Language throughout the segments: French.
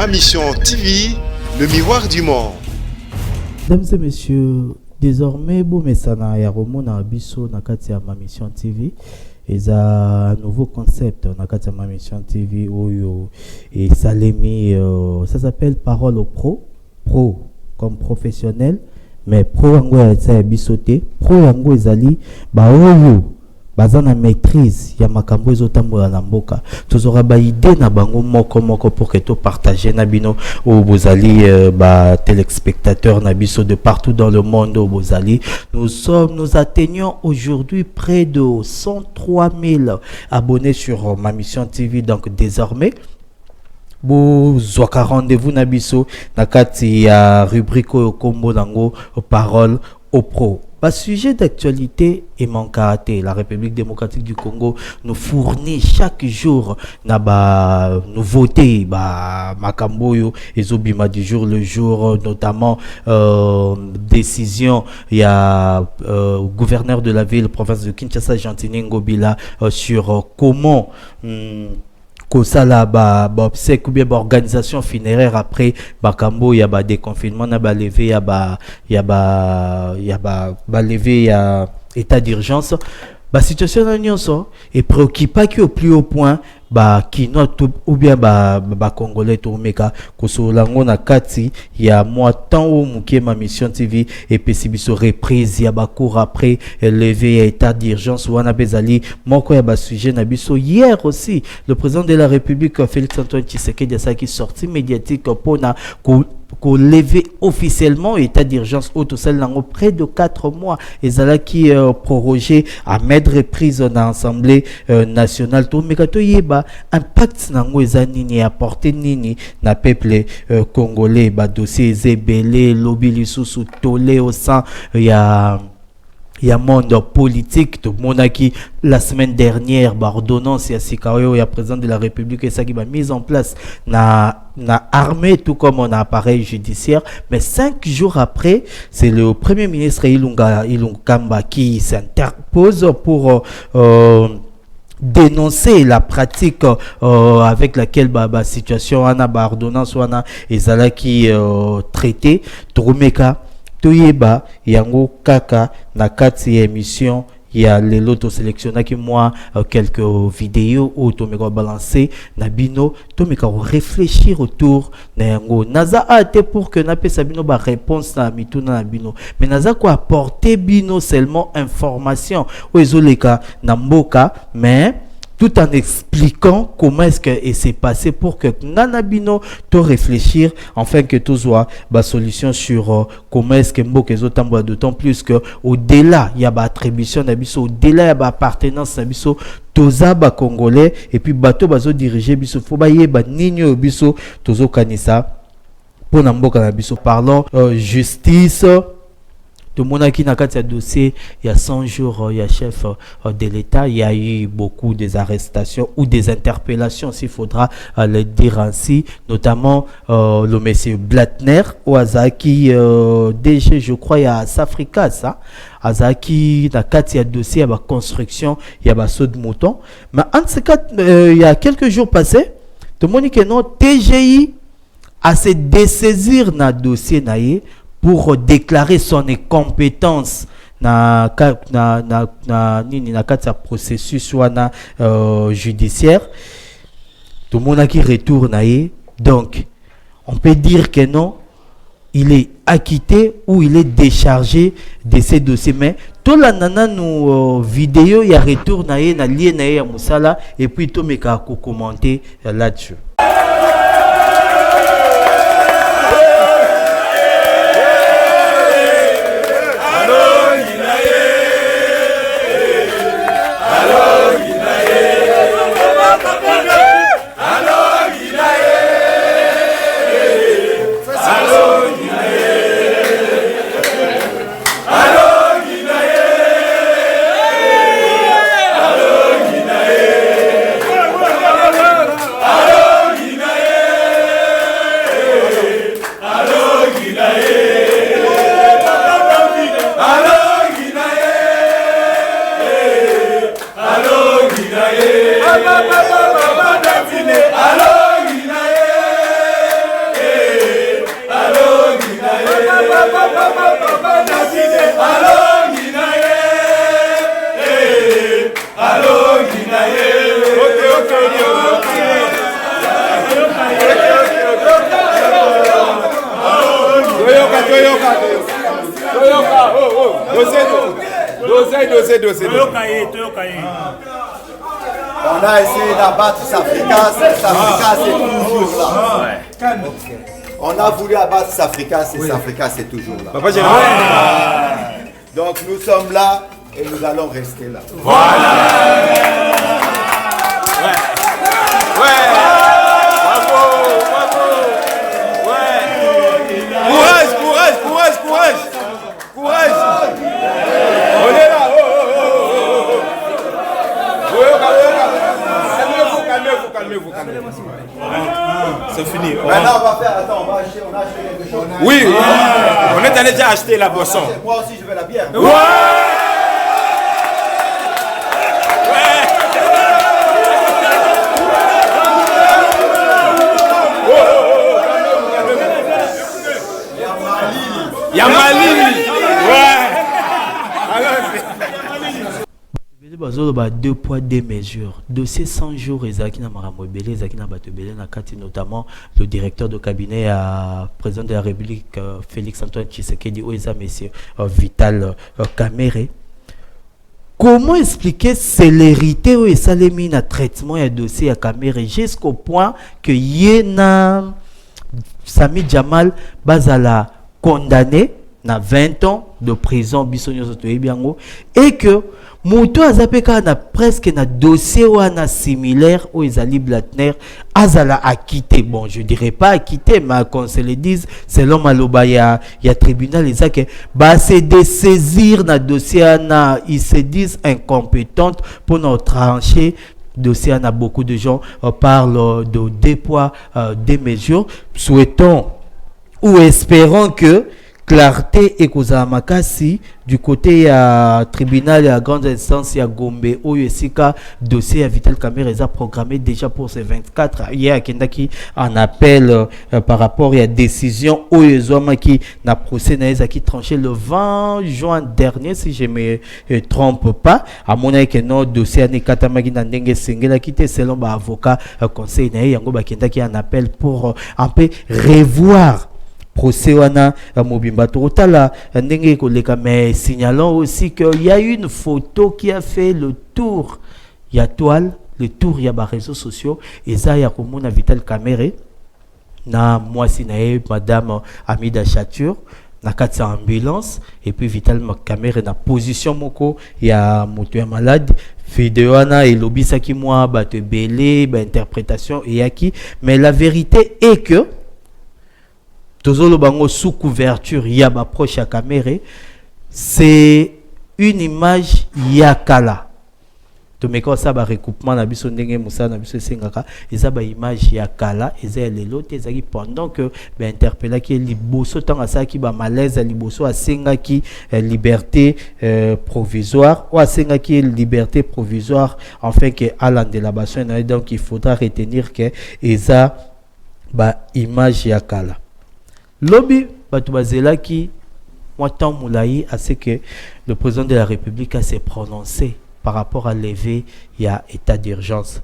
Ma Mission TV, le miroir du monde. Mesdames et messieurs, désormais, Bomesana Yaromona Abisso Nakatia Ma Mission TV. Et un nouveau concept Nakatia Ma Mission TV Oyo et Salemi, ça s'appelle Parole au Pro. Pro comme professionnel, mais Pro Yango ya bisoté. Pro Yango ezali ba Oyo. Bazana maîtrise ya makambo ezotambola na mboka tozora ba idée na bango moko pour que to partager na bino au bozali ba téléspectateurs na biso de partout dans le monde au bozali. Nous atteignons aujourd'hui près de 103 000 abonnés sur Ma Mission TV. Donc désormais bozwaka rendez-vous na biso na kati ya rubrique au combo nango Parole au Pro. Pas sujet d'actualité et mon karaté. La République démocratique du Congo nous fournit chaque jour na nouveautés, makamboyo et zobima du jour le jour, notamment décision il y a gouverneur de la ville province de Kinshasa Gentini Ngobila sur comment Kosala obsèque ou bien organisation funéraire après bakambo ya déconfinement na levé ya levé ya état d'urgence. Situation na nyonso et préoccupant qui au plus haut point qui note ou bien congolais to meka kosolango na kati ya moi temps au mukie Ma Mission TV et pesibiso reprise ya cours après levé à état d'urgence wana bezali moko ya sujet na biso. Hier aussi le président de la République Félix Antoine Tshisekedi a qui sorti médiatique pour na qu'on lever officiellement état d'urgence au total dans près de 4 mois et zala qui prorogé à mettre reprise dans l'Assemblée nationale tout mais kato yeba impact nango ezanini apporter nini na peuple congolais dossier zebele lobby lisusu tolé au sein il y a monde politique tout le monde qui la semaine dernière ordonnance ya Sikayo ya président de la République et ça qui va mise en place na armée tout comme un appareil judiciaire. Mais 5 jours après c'est le premier ministre Ilunga Kamba qui s'interpose pour dénoncer la pratique avec laquelle situation wana ordonnance wana ezala qui traité Tromeka toyeba yango kaka na kati émission il y a les lotos sélectionnés qui moi quelques vidéos où to me balancer na bino to me réfléchir autour na yango naza ate pour que na pe sabino ba réponse na mituna na bino mais naza ko apporter bino seulement information o ezoleka na mboka mais tout en expliquant comment est-ce que c'est passé pour que Nanabino te réfléchir afin que tout soit la solution sur comment est-ce que Mboka Zotambo, d'autant plus que au-delà il y a ba attribution d'abisso, au-delà il y a ba appartenance d'abisso toza ba congolais et puis bateau bazo diriger biso faut ba yeba ninyo biso tozo kanisa pour Mboka na biso. Parlons justice. Tout le monde qui n'a qu'à dossier, il y a 100 jours, il y a chef de l'État, il y a eu beaucoup des arrestations ou des interpellations, s'il faudra le dire ainsi, notamment le monsieur Blattner, ou Azaki, DG, je crois, il y a Safrika, ça, Azaki, n'a qu'à dossier, il y a construction, il y a saut de mouton. Mais en ce cas, il y a quelques jours passés, tout le monde qui est non, TGI a se dessaisir dans le dossier, pour déclarer son incompétence na processus wana judiciaire. Tout le monde qui retourne. Donc on peut dire que non, il est acquitté ou il est déchargé de ces dossiers. Mais tout la nana nous vidéo il y a retour na lien na ya musala et puis tout me ka commenter là-dessus. On a essayé d'abattre Safrika, Safrika c'est toujours là. On a voulu abattre Safrika, Safrika c'est toujours là. Donc nous sommes là et nous allons rester là. Voilà. Courage. On est là. Calmez-vous. C'est fini. Maintenant on va faire, attends, on a acheté quelque chose. Oui, on est allé déjà acheter la boisson. Moi aussi je veux la bière. Yamalini. Bazoloba 2 poids 2 mesures. Dossier 100 jours ezaki na makambo belé, ezaki na bato belé na kati, notamment le directeur de cabinet à président de la République Félix Antoine Tshisekedi Oeza monsieur Vital Kamerhe. Comment expliquer célérité ou esalemi na traitement ya dossier à Kamerhe jusqu'au point que yena Sami Jamal bazala condamné na 20 ans de prison bisonyo sotoyebiango et que Mouto Azapeka na presque na dossier ou na similaire au Ezali Blattner Azala a quitté. Bon, je dirais pas a quitté, mais qu'on se le dise, selon Maloba, il y a tribunal, ils que bah c'est de saisir na dossier na, ils se disent incompétentes pour nous trancher. Dossier a beaucoup de gens parlent de deux poids, deux mesures. Souhaitons ou espérons que clarté et Kozamakasi du côté à tribunal et à grande instance à Gombe où Yesika dossier à Vital Kamerhe est programmé déjà pour ces 24. Hier Kendaki en appel par rapport à la décision où Yezoma qui n'a procès n'a qui tranché le 20 juin dernier si je me trompe pas. À mon avis que notre dossier à Nekatamagi Nandenge Sengela quitté selon l'avocat conseil na yango ba Kendaki en appel pour un peu revoir procès wana mobimba totala ndenge koleka, mais signalons aussi qu'il y a une photo qui a fait le tour ya toile, le tour ya ba réseaux sociaux et ça ya komona Vital Kamerhe na mwasi na madame Amida Chature na kati ambulance et puis Vital Kamerhe na position moko ya moto ya malade vidéo wana elobisa ki moi ba te belé ba interprétation et yaki, mais la vérité est que Tozolo bango sous couverture yaba proche à Kamerhe, c'est une image yakala. To meko sa ba recoupement na biso ndenge musa na biso sengaka, eza ba image yakala, eza lelote ezaki pendant que ba interpella ki liboso tanga sa ki ba malaise liboso asenga ki liberté provisoire ou asenga ki liberté provisoire enfin que Alain de la Basson, donc il faudra retenir que eza ba image yakala. Lobby Batubazela qui Watan Moulaï a ce que le président de la République s'est prononcé par rapport à lever il y a état d'urgence.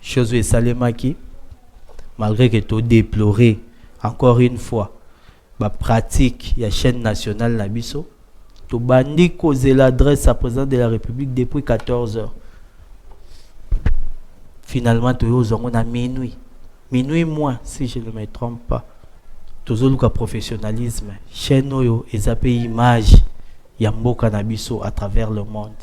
Chose et Salemaki, malgré que tu déploré encore une fois la pratique il y a chaîne nationale Nabiso, tu bandi causé l'adresse à président de la République depuis 14 heures. Finalement tu es à minuit moins si je ne me trompe pas. Toujours le professionnalisme, chaîne oyo ezapé image ya mboka na biso à travers le monde.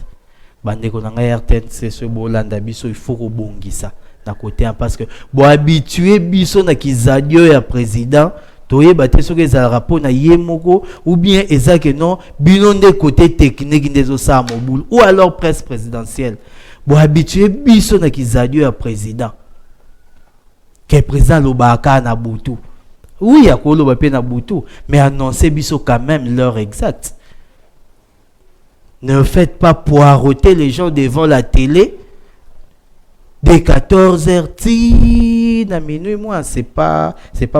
Bande ko nanga RTNC ce bolanda biso il faut rebongisa na côté parce que bo habitué biso na kizadio ya président toye baté so ke za rapport na yemoko ou bien ezake non bino de côté technique ndezo sa mobile ou alors presse présidentielle. Bo habitué biso na kizadio ya président. Que président lobaka na butu. Oui, il y a Kolo Bapena Boutou, mais annoncez biso quand même l'heure exacte. Ne faites pas poireauter les gens devant la télé dès 14h à minuit. Moi, c'est pas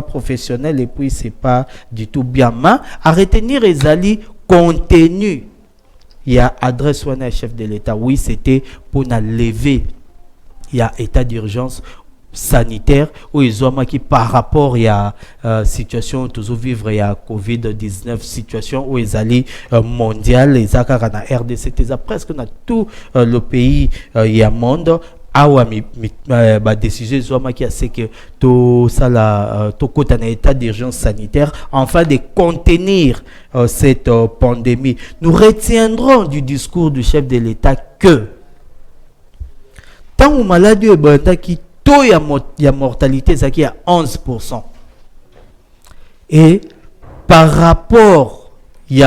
professionnel et puis c'est pas du tout bien. Mais à retenir les alliés contenu. Il y a adresse à chef de l'État. Oui, c'était pour la lever. Il y a état d'urgence sanitaire où ils ont qui par rapport à la situation toujours vivre il y a Covid-19 situation où ils allaient mondial les accords na RDC c'est presque dans tout le pays il y a monde awa ba décision zoma qui a c'est que tout ça la tout côté un état d'urgence sanitaire afin de contenir cette pandémie. Nous retiendrons du discours du chef de l'État que tant où maladie est bonne qui taux ya mortalité ça qui à 11%. Et par rapport il y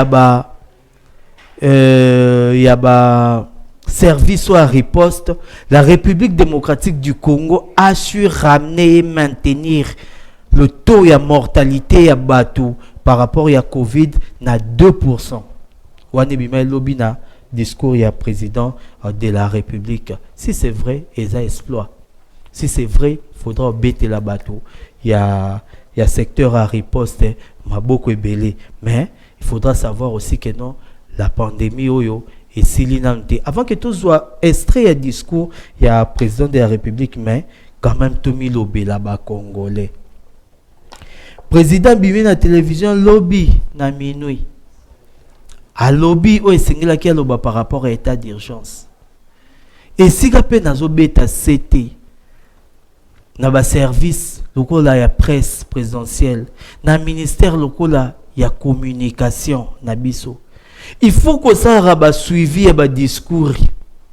a service ou à riposte, la République démocratique du Congo a su ramener et maintenir le taux de mortalité à Batou par rapport à Covid à 2%. Wanebima Lobina, discours il y a président de la République. Si c'est vrai, ils ont exploit. Si c'est vrai, il faudra bêter la bateau. Il y a secteur à riposte, m'a beaucoup belé. Mais il faudra savoir aussi que non, la pandémie, et si avant que tout soit extrait un discours, il y a un président de la République, mais quand même tout mis lobby là-bas congolais. Président Bibi na télévision lobby na minuit. À lobby où est qui a par rapport à l'état d'urgence. Et si la peine a bêta CT, na ba service lokola ya presse présidentielle, na ministère lokola ya communication na biso. Il faut que ça ait suivi un discours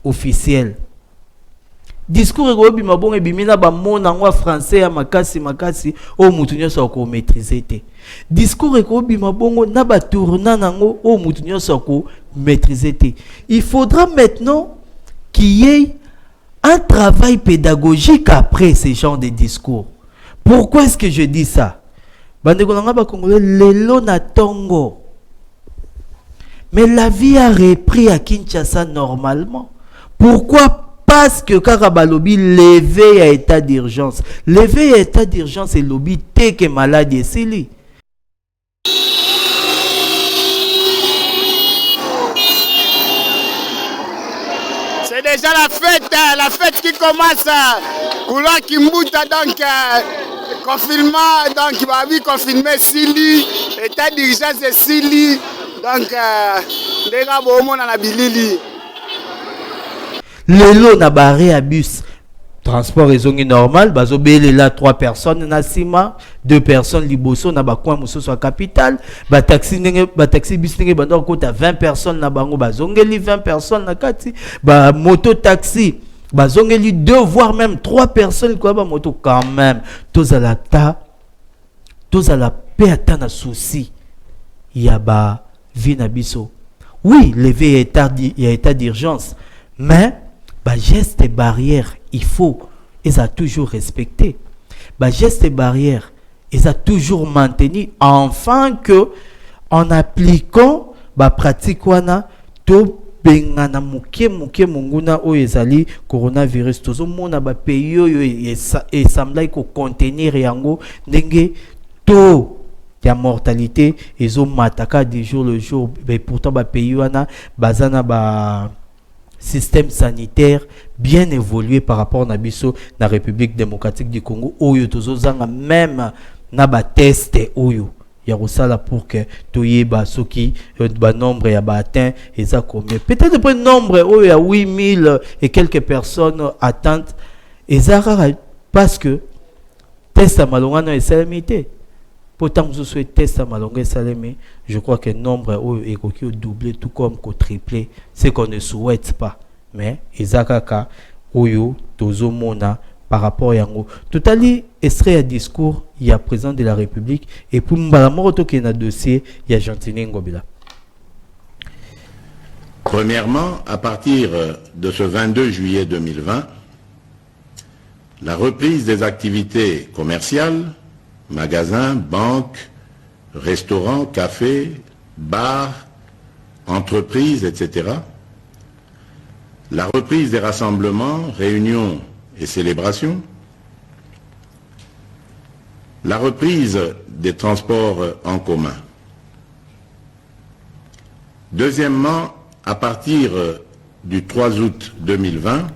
officiel. Discours est bon et bimina ba mon en français à makasi au mutunyo sa ko maîtriser te. Discours est bon na ba tourna nango au mutunyo sa ko maîtriser te. Il faudra maintenant qu'il y ait un travail pédagogique après ce genre de discours. Pourquoi est-ce que je dis ça? Bandeko nanga ba congolais lelo na tongo. Mais la vie a repris à Kinshasa normalement. Pourquoi? Parce que Karabalobi levé à état d'urgence. Levé à état d'urgence et lobby t'es que malade et sili. C'est déjà la fête qui commence. Couloir qui moute donc confinement, donc bah oui confinement Sili, état d'urgence et Sili. Donc, Lelo na barré à bus. Transport est normal. Bazobele là 3 personnes na sima, 2 personnes liboso na bakwa muso soit capitale. Ba taxi bus nenge bando kota 20 personnes na bango bazongeli 20 personnes na kati. Ba moto taxi bazongeli 2 voire même 3 personnes quoi ba moto quand même. Tous à la paix à na souci. Yaba Vinabiso. Oui, levé état d'urgence, mais bah, gestes et barrières, il faut, ils ont toujours respecté. Bah, gestes et barrières, ils ont toujours maintenu, afin que, en appliquant, bah, pratique wana, to bengana muke munguna o ezali coronavirus tozo mona ba pays yo et semblait ko contenir yango ndenge to la mortalité ils ont mataka du jour le jour mais pourtant ba pays wana bazana ba système sanitaire bien évolué par rapport na biso na République démocratique du Congo oyo tozo zanga même na ba test oyo ya rusala pour que toyeba soki ba nombre ya ba atteint eza combien peut-être le nombre oyo ya 8000 et quelques personnes atteintes ezara parce que test à malongana et salamité. Pourtant, vous souhaitez tester à Malongé Salemé, je crois que le nombre est doublé, tout comme qu'on triplé, c'est qu'on ne souhaite pas. Mais, Izakaka, Oyo, Tozo Mona, par rapport à Yango, tout à l'heure, extrait un discours, il y a président de la République, et pour Mbalamoroto qui est dans le dossier, il y a Gentini Ngobila. Premièrement, à partir de ce 22 juillet 2020, la reprise des activités commerciales, magasins, banques, restaurants, cafés, bars, entreprises, etc. La reprise des rassemblements, réunions et célébrations. La reprise des transports en commun. Deuxièmement, à partir du 3 août 2020,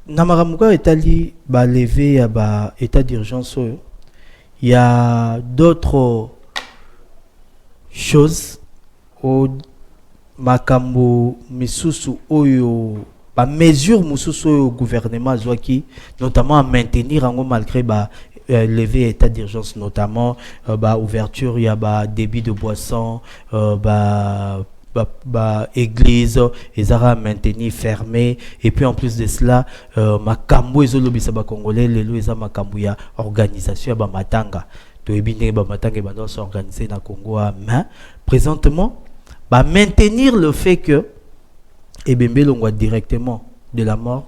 Namaramuka etali ba levé à ba état d'urgence. Il y a d'autres choses au makambo misusu oyo ba mesure mususu au gouvernement zwaki notamment à maintenir en malgré ba lever état d'urgence, notamment bah ouverture, il y a bah débit de boissons, église, ils aura maintenir fermé, et puis en plus de cela, makambo ezolobi saba congolais, les lois za makambo ya organisation ba matanga, to ebine ba matanga ba doit s'organiser na Congo, mais présentement, bah maintenir le fait que Ebembe l'on directement de la morgue.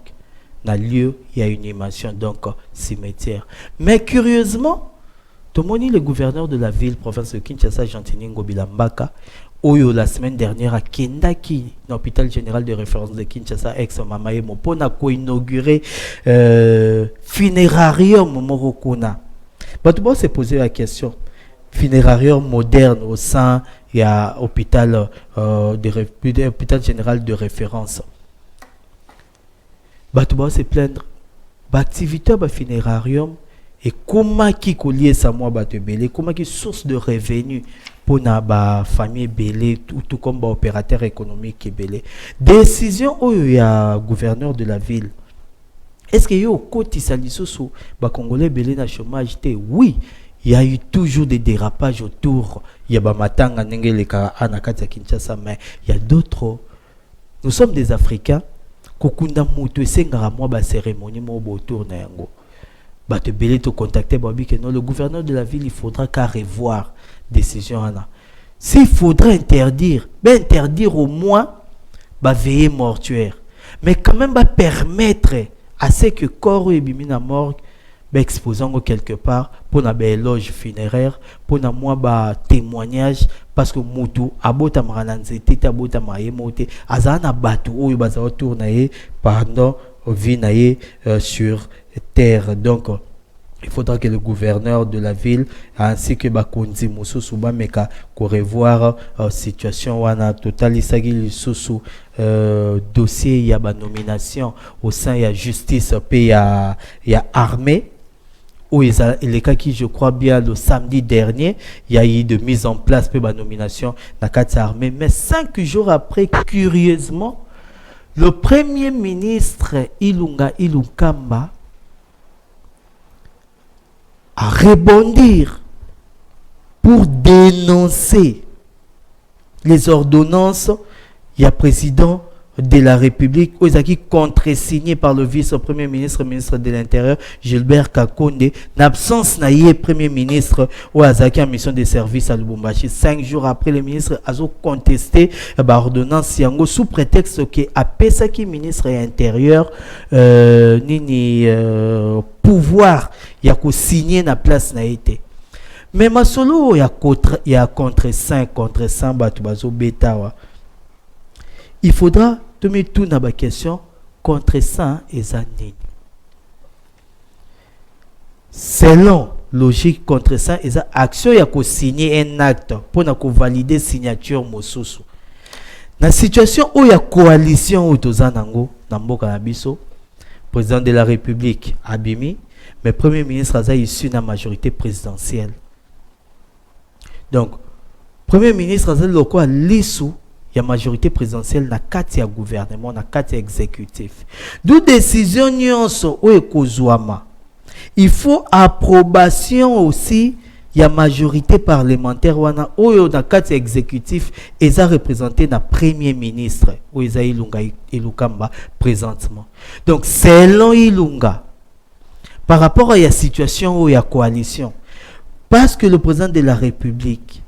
Dans le lieu, il y a une animation, donc cimetière. Mais curieusement, tout le monde, le gouverneur de la ville, professeur Kinshasa, Gentini Ngobilambaka, Oyo, la semaine dernière, à Kendaki, l'hôpital général de référence de Kinshasa, ex-Mamaye Mopona, inauguré funérarium Morokona. Tout le monde s'est posé la question. Funérarium moderne au sein, il y a hôpital général de référence. Batouba se plaindre l'activité du funérarium et comment qui collier ça moi belé, comment qui source de revenus pour na famille belé tout comme opérateur économique belé. Décision où il y a gouverneur de la ville. Est-ce qu'il y a au côté salissoso congolais belé na chômage? Oui, il y a eu toujours des dérapages autour. Il y a matanga nengeleka anakati Kinshasa, mais il y a d'autres. Nous sommes des Africains. Kokunda mutu esengara moi ba cérémonie mo autour na yango ba te belé te contacter babi que non, le gouverneur de la ville il faudra qu'à revoir décision ana. S'il faudrait interdire, ben interdire au moins ba veiller mortuaire, mais quand même ba permettre à ce que corps et bimina morgue ba exposant quelque part pour na ba éloge funéraire, pour na moi ba témoignage, parce que mutu abota marananzete abota mayemote azana batu oyo baza tourner pendant vie naie sur terre. Donc il faudra que le gouverneur de la ville ainsi que bakonzi mususu ba meka ko revoir situation wana totali sagili susu dossier ya ba nomination au sein ya justice pe ya armée. Où les cas qui, je crois bien, le samedi dernier, il y a eu de mise en place pour la nomination de la carte armée. Mais 5 jours après, curieusement, le premier ministre Ilunga Ilunkamba a rebondi pour dénoncer les ordonnances. Il y a président de la République, qui contre-signé par le vice-premier ministre, ministre de l'Intérieur, Gilbert Kakonde, n'absence naïe premier ministre ou Azaki en mission de service à Lubumbashi. 5 jours après, le ministre a contesté l'ordonnance Yango sous prétexte que Apesaki ministre de l'Intérieur pouvoir y a signé na place naïte. Mais ma solo y a contre 5 batu betawa. Il faudra te mettre tout dans la question contre ça et ça. Selon logique contre ça et ça, action il y a qu'à signer un acte pour valider signature mosusu. Dans la situation où il y a coalition autozanango namboka na biso, président de la République Abimi, mais premier ministre a issu de la majorité présidentielle. Donc premier ministre a le quoi l'issue. Il y a majorité présidentielle na kati ya gouvernement na kati ya exécutif. D'où décision nyonso o ekozwama. Il faut approbation aussi. Il y a majorité parlementaire wana oyo na kati ya exécutif et ça représenté na premier ministre ou Eza Ilunga Ilukamba présentement. Donc selon Ilunga par rapport à la situation où il y a coalition, parce que le président de la République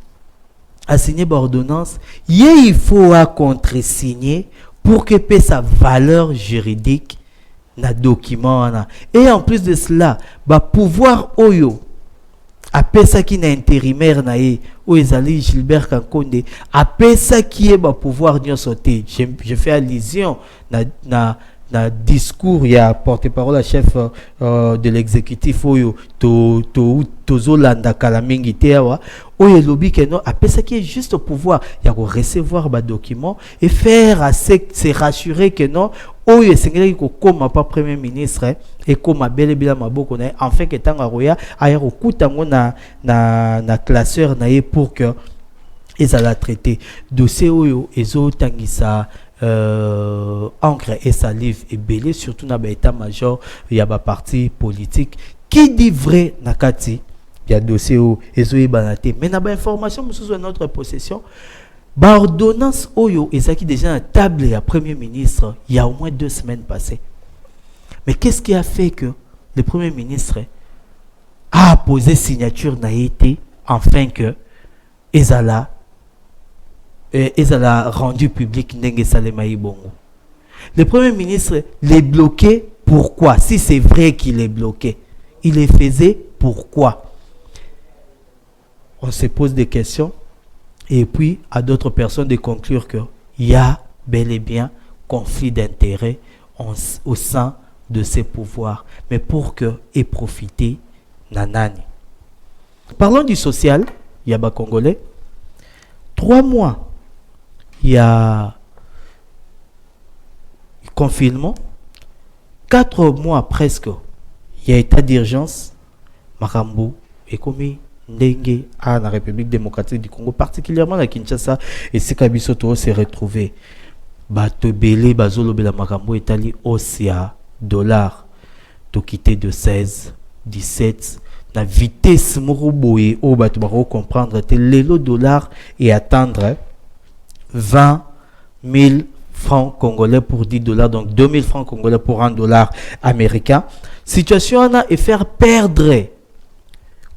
a signé l'ordonnance, il faut contre-signer pour que paie sa valeur juridique na document. Et en plus de cela, pouvoir oyo après ça qui n'a intérimaire naé ou ezali Gilbert Kakonde après ça qui est pouvoir n'y sauter. Je fais allusion na na discours il y a porte-parole à chef de l'exécutif oyo tozolanda kala mingi te awa oyo lobi que non apesa qui est juste au pouvoir ya ko recevoir ba documents et faire assez se rassurer que non oyo sengeli ko koma pas premier ministre et comme bel et bien maboko na enfin que tanga roya aya ko kutango na classeur na ye pour que ils allaient traiter dossier oyo ezo tangisa encre et salive et belé surtout na état-major il y a ba parti politique qui dit vrai nakati il y a dossier où ezo ibanate mais na ba information sous notre possession ba ordonnance oyo ezaki déjà à table ya premier ministre il y a au moins 2 semaines passées. Mais qu'est-ce qui a fait que le premier ministre a posé signature na été enfin que ezala rendu public Ndenge Salema Ibongo. Le premier ministre l'est bloqué. Pourquoi? Si c'est vrai qu'il est bloqué, il les faisait pourquoi? On se pose des questions et puis à d'autres personnes de conclure qu'il y a bel et bien conflit d'intérêts au sein de ces pouvoirs. Mais pour que et profiter nanani. Parlons du social, il y a bas Congolais. 3 mois. Il y a confinement. 4 mois presque. Il y a état d'urgence. Makambo et comme Ndenge à la République démocratique du Congo, particulièrement la Kinshasa et Sikabisoto s'est retrouvé. Bato belé bazolo bela Makambo etali osia dollars. To quitter de 16, 17. La vitesse moroboye au bato baro comprendre te lelo dollars et attendre 20 000 francs congolais pour 10 dollars, donc 2 000 francs congolais pour 1 dollar américain. Situation et faire perdre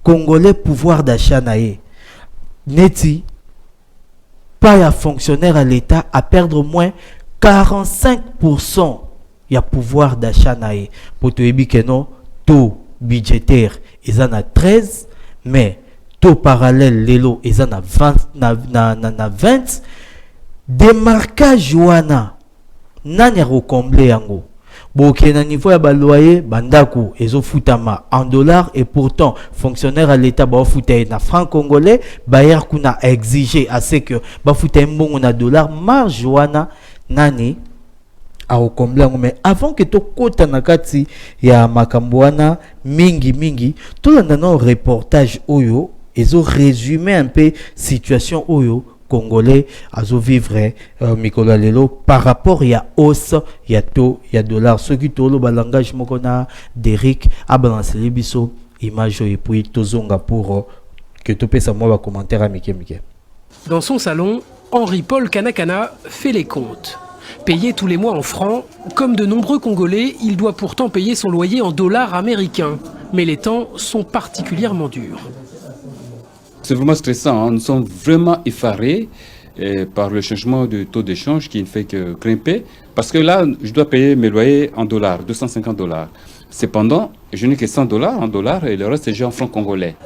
congolais pouvoir d'achat naé. Neti, pas un fonctionnaire à l'État à perdre moins 45% il y a pouvoir d'achat naé. Pour te dire que non, taux budgétaire, ils en a 13, mais taux parallèle, l'élo, ils en a 20. Démarquage wana nanya recomblé yango boké na niveau ya ba loyer bandako ezo futama en dollars et pourtant fonctionnaire à l'état ba futa na franc congolais bayer kuna exiger assez que ba futa mbongo na dollars marge wana nani a recomblé yango. Mais avant que to kota na kati ya makambo wana mingi tout le reportage oyo ezo résumer un peu situation oyo Congolais à vivre Mikola Lelo par rapport il y a hausse il y a taux il y a dollars ce qui tolo langage mokona d'Eric a balancé les biso image et puis tozonga pour que tu pèses moi commentaire à Mike. Dans son salon, Henri-Paul Kanakana fait les comptes. Payé tous les mois en francs, comme de nombreux Congolais, il doit pourtant payer son loyer en dollars américains. Mais les temps sont particulièrement durs. C'est vraiment stressant, hein. Nous sommes vraiment effarés par le changement de taux d'échange qui ne fait que grimper. Parce que là, je dois payer mes loyers en dollars, 250 dollars. Cependant, je n'ai que 100 dollars en dollars et le reste c'est déjà en francs congolais.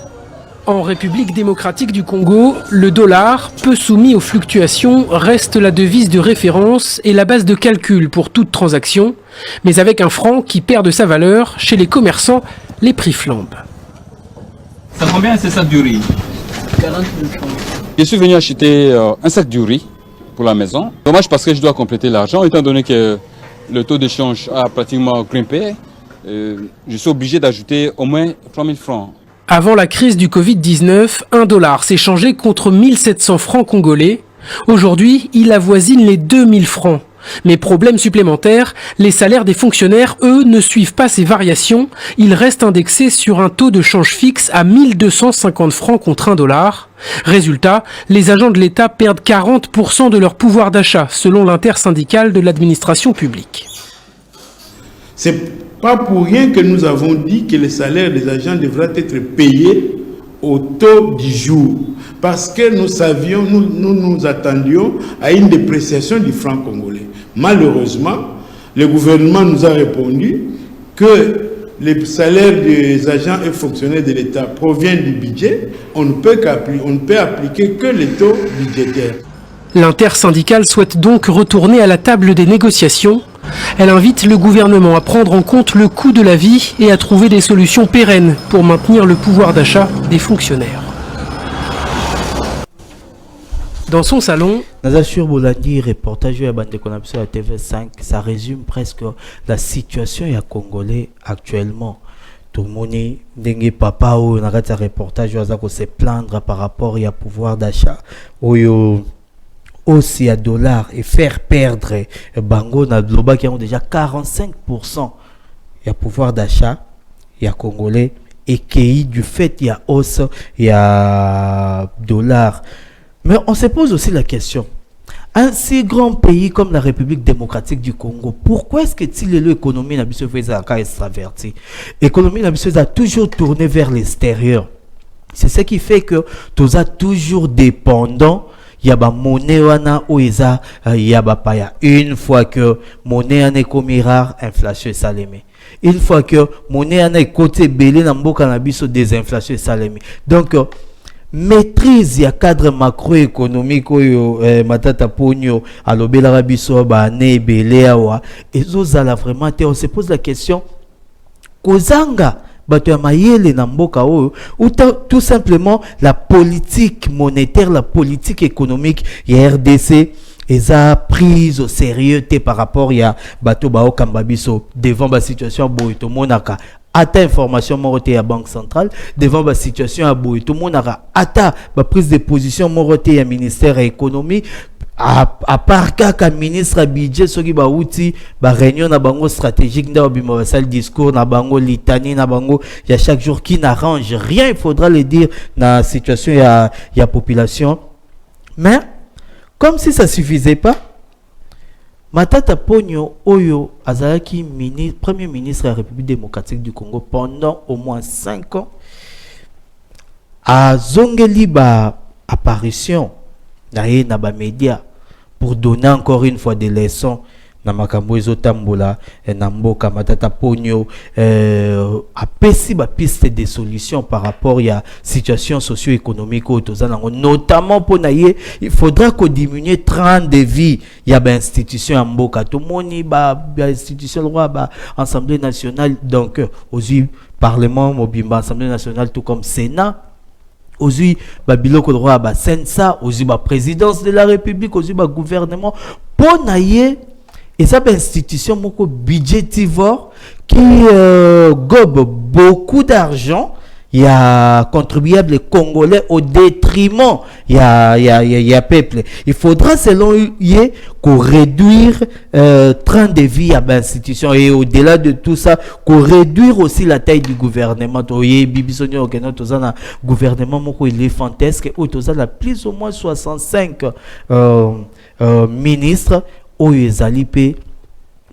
En République démocratique du Congo, le dollar, peu soumis aux fluctuations, reste la devise de référence et la base de calcul pour toute transaction. Mais avec un franc qui perd de sa valeur, chez les commerçants, les prix flambent. Ça combien c'est ça du riz? 40 000 francs. Je suis venu acheter un sac du riz pour la maison. Dommage parce que je dois compléter l'argent, étant donné que le taux d'échange a pratiquement grimpé. Je suis obligé d'ajouter au moins 3 000 francs. Avant la crise du Covid-19, 1 dollar s'est changé contre 1700 francs congolais. Aujourd'hui, il avoisine les 2000 francs. Mais problème supplémentaire, les salaires des fonctionnaires, eux, ne suivent pas ces variations. Ils restent indexés sur un taux de change fixe à 1250 francs contre 1 dollar. Résultat, les agents de l'État perdent 40% de leur pouvoir d'achat, selon l'intersyndicale de l'administration publique. C'est pas pour rien que nous avons dit que les salaires des agents devraient être payés au taux du jour. Parce que nous savions, nous attendions à une dépréciation du franc congolais. Malheureusement, le gouvernement nous a répondu que les salaires des agents et fonctionnaires de l'État proviennent du budget. On ne peut appliquer que les taux budgétaires. L'intersyndicale souhaite donc retourner à la table des négociations. Elle invite le gouvernement à prendre en compte le coût de la vie et à trouver des solutions pérennes pour maintenir le pouvoir d'achat des fonctionnaires. Dans son salon, Nazashur Bolandi, reportage à Bande Connexion à TV5, ça résume presque la situation ya Congolais actuellement. Tout le monde dengue papa ou on a un reportage où se plaindre par rapport au pouvoir d'achat ou aussi à dollars et faire perdre bango na globa qui ont déjà 45% il y a pouvoir d'achat il y a Congolais et qui du fait il y a hausse il y a dollars. Mais on se pose aussi la question, un si grand pays comme la République démocratique du Congo, pourquoi est-ce que l'économie n'a pas extraverti? L'économie n'a pas toujours tourné vers l'extérieur. C'est ce qui fait que tous a toujours dépendant. Il y a monnaie ou il y a paya. Une fois que monnaie est comme rare, inflation est salémée. Une fois que monnaie est côté belé, n'amboka na biso désinflation est salémée. Donc maîtrise ya cadre macroéconomique oyo matata ponyo alobela rabiso ba ne belé awa ezozala vraiment te. On se pose la question kozanga bato ya mayele na mboka oyo ou tout simplement la politique monétaire, la politique économique ya RDC eza prise au sérieux te par rapport ya bato bao kambabiso devant ba situation boy to monaka ata information morote ya banque centrale devant la situation à bout tout le monde a ba prise de position morote ya ministère de l'économie à part kaka ministre budget soki ba outil ba réunion na bango stratégique nda bima basal discours na bango litanie na bango ya chaque jour qui n'arrange rien, il faudra le dire na situation ya population. Mais comme si ça suffisait pas, Matata Ponyo Oyo Azalaki premier ministre de la République démocratique du Congo pendant au moins 5 ans a zongeli ba apparition na ba média pour donner encore une fois des leçons na makambo ezotambola na mboka. Matata Ponyo a pesi ba piste de solutions par rapport à situation socio-économique au tozanango, notamment pour naie il faudra qu'on diminue 30 de vie ya ba institution ya mboka to moni ba institution loi ba assemblée nationale, donc aussi parlement mobimba assemblée nationale tout comme Sénat aussi ba biloko droit ba sensa aussi ba présidence de la République aussi ba gouvernement pour naie. Et ça, c'est une institution budgétivore qui gobe beaucoup d'argent. Il y a contribuables congolais au détriment. Il y a peuple. Il faudra, selon lui, qu'on réduire train de vie à l'institution. Et au-delà de tout ça, qu'on réduire aussi la taille du gouvernement. Le gouvernement, il est fantasque. Il a plus ou moins 65 ministres. Oyezali pe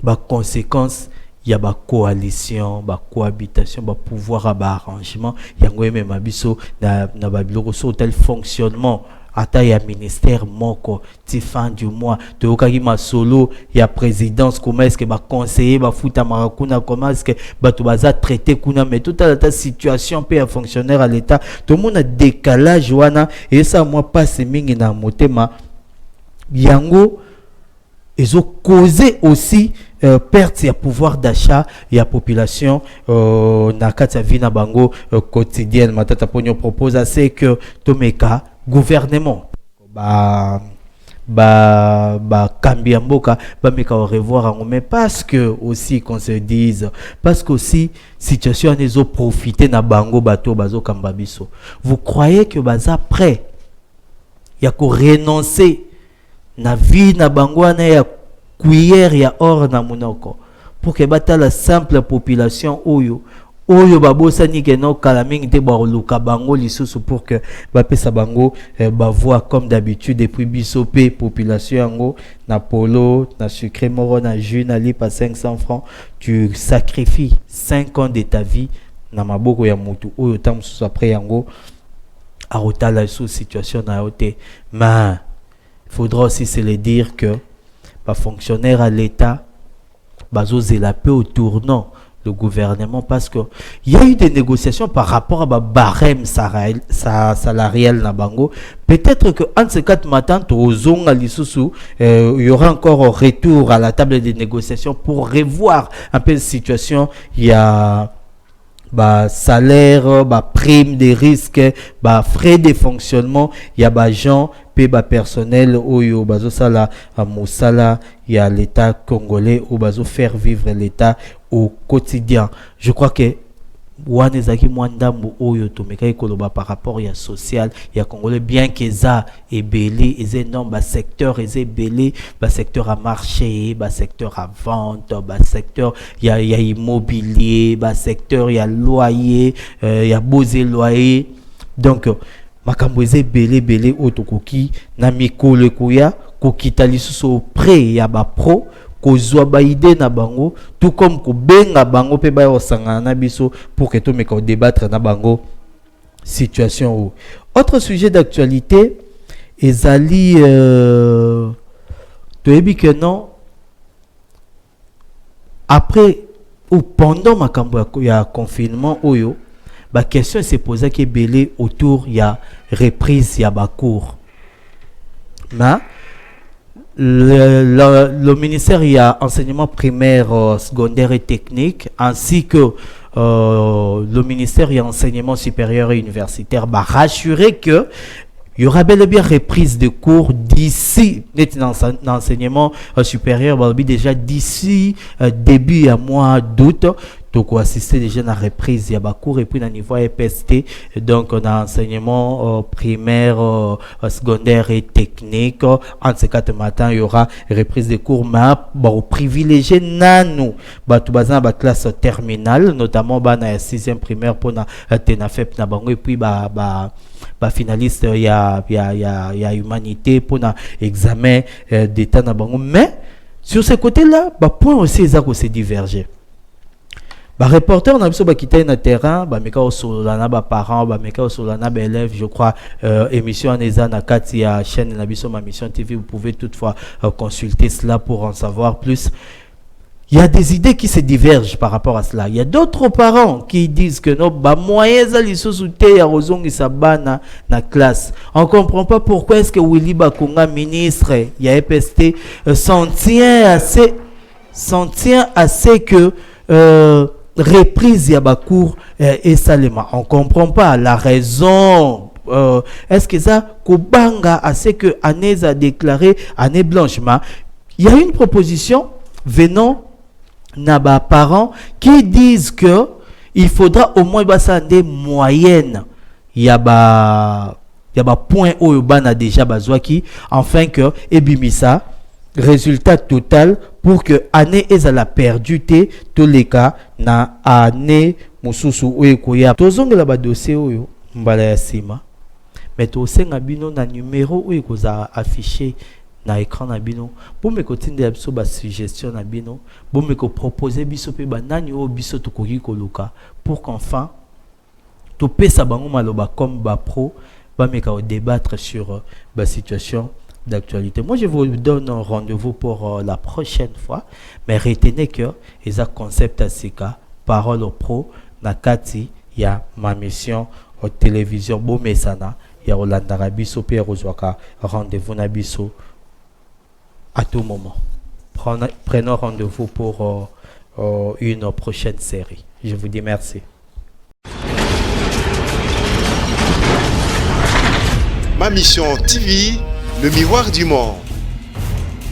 ba conséquence ya ba coalition ba cohabitation ba pouvoir ba arrangement yango même abiso na ba biloko so tel fonctionnement ata ya ministère moko ti fin du mois to okaki masolo ya présidence comment est-ce que ba conseiller ba futa marakuna comment est-ce que ba to baza traité kuna mais toute la situation pe un fonctionnaire à l'état tout le monde a décalage wana et ça moi passe mingi na motema yango. Ils ont causé aussi perte de pouvoir d'achat et la population na kati ya vina bango quotidienne. Matata Ponyo propose assez que Tomeka gouvernement kambi mboka ba meka au revoir mais parce que aussi qu'on se dise parce que aussi situation les ont profité na bango bato bazo kambabiso. Vous croyez que baza prêt ya ko renoncer na vie na bangwana ya cuillère ya or na munoko pour que bata la simple population oyo babosa ni ke no kalaming te ba luka bango lisusu pour que ba pesa bango ba voix comme d'habitude depuis bisopé population yango na polo na sucré moro na jus na lipa 500 francs tu sacrifies 5 ans de ta vie na maboko ya mutu oyo tamsusu après yango a rotala sous situation na yote. Mais il faudra aussi se le dire que les fonctionnaires à l'État, bazo zela peu au tournant, le gouvernement, parce que il y a eu des négociations par rapport à barème salarial na bango. Peut-être que en ces 4 matins, il y aura encore un retour à la table des négociations pour revoir un peu la situation. Il y a salaire, prime des risques, frais de fonctionnement, il y a gens pe personnel oyo bazo sala mosala, il y a l'État congolais ou bazo faire vivre l'État au quotidien. Je crois que wanezaki mwandambo oyo tomeka ekoloba par rapport ya social ya congolais, bien que ça est belé et non secteur est belé, secteur à marché, secteur à vente, secteur il y a immobilier, secteur il y a loyer, il y a beaux loyer. Donc makambo eze belé otokoki na mikolo koya kokita lisusu près ya ba pro kozwa ba idée na bango, tout comme ko benga bango pe ba osangana na biso pour que to meka débattre na bango situation ou autre sujet d'actualité ezali toyebi que non après ou pendant makambo ya confinement oyo ba question s'est posée qui est belé autour ya reprise ya ba cours. Na le ministère il y a enseignement primaire, secondaire et technique, ainsi que le ministère il y a enseignement supérieur et universitaire, rassurer que il y aura bel et bien reprise de cours d'ici l'enseignement supérieur, déjà d'ici début à mois d'août. Donc, on assiste déjà à la reprise, il y a des cours et puis à niveau EPST, donc on a enseignement primaire, secondaire et technique. En ces 4 matins, il y aura reprise des cours, mais bon, privilégié nanou, tout basé dans la classe terminale, notamment dans la 6e primaire pour la TENAFEP na bango et puis finaliste il y a humanité pour l'examen d'état na bango. Mais sur ce côté-là, point aussi ils se diverger. Reporter na biso bakita na terrain meka osolana parents meka osolana élèves, je crois émission aneza na kati ya chaîne na biso ma mission TV, vous pouvez toutefois consulter cela pour en savoir plus. Il y a des idées qui se divergent par rapport à cela. Il y a d'autres parents qui disent que non, moyens à l'issosouté à Rozong Isabana na classe. On comprend pas pourquoi est-ce que Willy Bakunga, ministre, il y a EPST, s'en tient assez que reprise ya bakour et salema. On comprend pas la raison. Est-ce que ça Kobanga assez que année a déclaré année blanche? Il y a une proposition venant naba parents qui disent que il faudra au moins des moyennes. Il y a point où bana déjà bazwaki afin que ebimisa résultat total pour que année ezala perdu tous les cas na année mususu oyo koya tozongela ba dossier oyo mbala ya sima mais to senga bino na numéro oyo koza affiché na écran na bino pour me kotinda biso ba suggestion na bino pour me ko proposer biso pe ba nani o biso to koki koluka pour qu'enfin to pesa bango maloba comme ba pro ba meka débattre sur la situation d'actualité. Moi, je vous donne un rendez-vous pour la prochaine fois, mais retenez que les concept à Sika, parole au pro, Nakati, il y a ma mission au télévision Bomesana, il y a Rolanda Rabiso, Pierre Ozwaka, rendez-vous Nabiso à tout moment. Prenons rendez-vous pour une prochaine série. Je vous dis merci. Ma mission TV, le miroir du monde.